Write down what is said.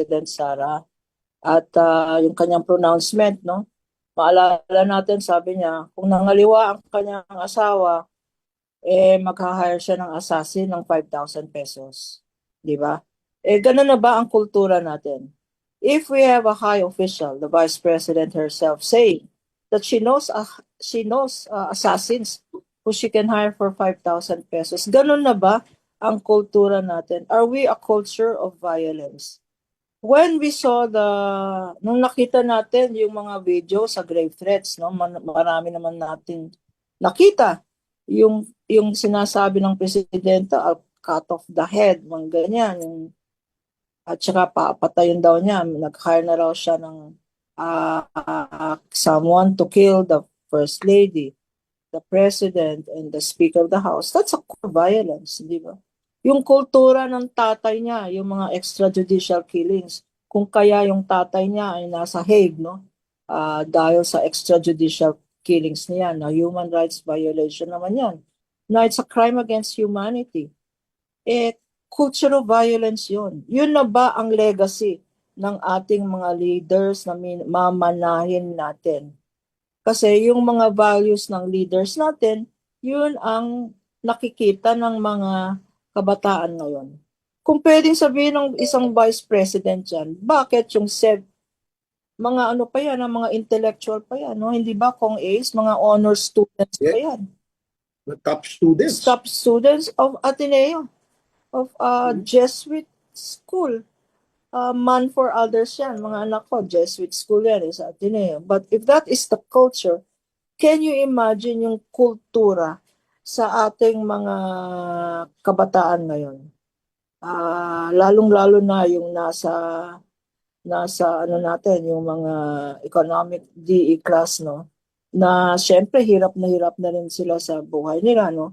President Sara. At yung kanyang pronouncement, no? Maalala natin, sabi niya, kung nangaliwa ang kanyang asawa, mag-hire siya ng assassin ng 5,000 pesos. Di ba? Ganun na ba ang kultura natin? If we have a high official, the Vice President herself, saying that she knows assassins who she can hire for 5,000 pesos, ganun na ba ang kultura natin? Are we a culture of violence? When we saw nung nakita natin yung mga video sa grave threats, no, marami naman natin nakita yung sinasabi ng presidente, I'll cut off the head, mga ganyan, at saka papatayin daw niya, nag-hire na raw siya ng someone to kill the first lady, the president, and the speaker of the house. That's a core violence, di ba? Yung kultura ng tatay niya, yung mga extrajudicial killings, kung kaya yung tatay niya ay nasa Hague, no? Dahil sa extrajudicial killings niya, na human rights violation naman yan. Na it's a crime against humanity. Cultural violence yun. Yun na ba ang legacy ng ating mga leaders na mamanahin natin? Kasi yung mga values ng leaders natin, yun ang nakikita ng mga kabataan ngayon. Kung pwedeng sabihin ng isang vice president dyan, bakit yung mga ano pa yan, mga intellectual pa yan, no? Hindi ba kung A's, mga honor students pa yan? The top students. Top students of Ateneo, of Jesuit school. Man for others yan, mga anak ko, Jesuit school yan, sa Ateneo. But if that is the culture, can you imagine yung kultura sa ating mga kabataan ngayon? Lalong-lalo na yung nasa ano natin, yung mga economic DE class, no? Na syempre hirap na rin sila sa buhay nila, no?